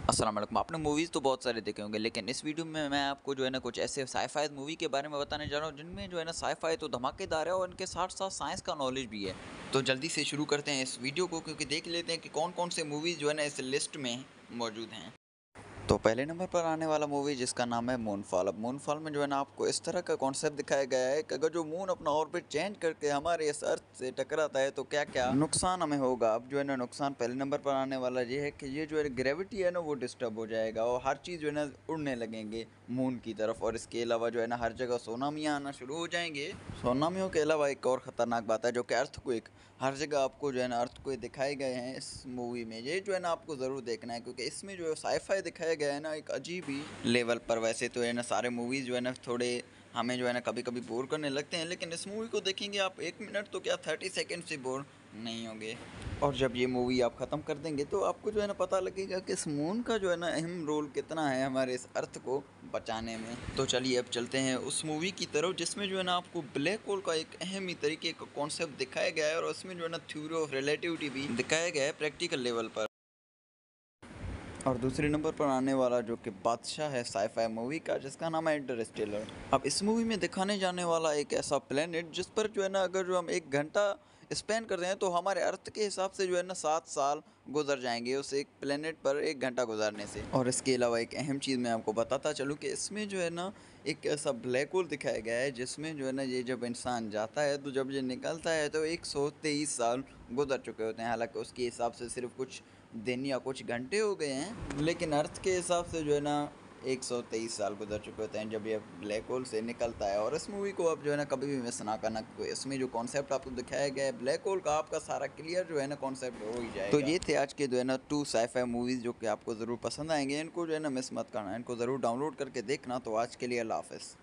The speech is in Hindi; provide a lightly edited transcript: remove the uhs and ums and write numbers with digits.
अस्सलाम वालेकुम। आपने मूवीज़ तो बहुत सारे देखे होंगे, लेकिन इस वीडियो में मैं आपको जो है ना कुछ ऐसे साइ-फाई मूवी के बारे में बताने जा रहा हूँ, जिनमें जो है ना साइ-फाई तो धमाकेदार है और इनके साथ-साथ साइंस का नॉलेज भी है। तो जल्दी से शुरू करते हैं इस वीडियो को, क्योंकि देख लेते हैं कि कौन-कौन से मूवीज़ जो है ना इस लिस्ट में मौजूद हैं। तो पहले नंबर पर आने वाला मूवी जिसका नाम है मूनफॉल। अब मूनफॉल में जो है ना आपको इस तरह का कॉन्सेप्ट दिखाया गया है कि अगर जो मून अपना ऑर्बिट चेंज करके हमारे इस अर्थ से टकराता है तो क्या-क्या नुकसान हमें होगा। अब जो है ना नुकसान पहले नंबर पर आने वाला ये है कि ये जो है ग्रेविटी है ना वो डिस्टर्ब हो जाएगा और हर चीज़ जो है ना उड़ने लगेंगे मून की तरफ। और इसके अलावा जो है ना हर जगह सुनामियाँ आना शुरू हो जाएँगे। सुनामियों के अलावा एक और ख़तरनाक बात है जो कि अर्थक्वेक। हर जगह आपको जो है ना अर्थक्वेक दिखाए गए हैं इस मूवी में। ये जो है ना आपको ज़रूर देखना है, क्योंकि इसमें जो है साइ-फाई दिखाया गया है ना एक अजीब ही लेवल पर। वैसे तो है ना सारे मूवीज़ जो है ना थोड़े हमें जो है ना कभी-कभी बोर करने लगते हैं, लेकिन इस मूवी को देखेंगे आप 1 मिनट तो क्या 30 सेकंड से बोर नहीं होंगे। और जब ये मूवी आप ख़त्म कर देंगे तो आपको जो है ना पता लगेगा कि इस मून का जो है ना अहम रोल कितना है हमारे इस अर्थ को बचाने में। तो चलिए अब चलते हैं उस मूवी की तरफ जिसमें जो है ना आपको ब्लैक होल का एक अहम ही तरीके का कॉन्सेप्ट दिखाया गया है और उसमें जो है ना थ्योरी ऑफ रिलेटिविटी भी दिखाया गया है प्रैक्टिकल लेवल पर। और दूसरे नंबर पर आने वाला जो कि बादशाह है साइ-फाई मूवी का, जिसका नाम है इंटरस्टेलर। अब इस मूवी में दिखाने जाने वाला एक ऐसा प्लेनेट जिस पर जो है ना अगर जो हम 1 घंटा स्पेंड कर रहे हैं तो हमारे अर्थ के हिसाब से जो है ना 7 साल गुज़र जाएँगे उस एक प्लेनेट पर 1 घंटा गुज़ारने से। और इसके अलावा एक अहम चीज़ मैं आपको बताता चलूँ कि इसमें जो है ना एक ऐसा ब्लैक होल दिखाया गया है जिसमें जो है ना ये जब इंसान जाता है तो जब ये निकलता है तो 123 साल गुज़र चुके होते हैं। हालाँकि उसके हिसाब से सिर्फ़ कुछ दिन या कुछ घंटे हो गए हैं, लेकिन अर्थ के हिसाब से जो है ना 123 साल गुज़र चुके होते हैं जब ये ब्लैक होल से निकलता है। और इस मूवी को आप जो है ना कभी भी मिस ना करना, क्योंकि इसमें जो कॉन्सेप्ट आपको दिखाया गया है ब्लैक होल का, आपका सारा क्लियर जो है ना कॉन्सेप्ट हो ही जाएगा। तो ये थे आज के जो है ना 2 साइ-फाई मूवीज़ जो कि आपको ज़रूर पसंद आएँगे। इनको जो है ना मिस मत करना, इनको ज़रूर डाउनलोड करके देखना। तो आज के लिए अल्लाह हाफ़िज़।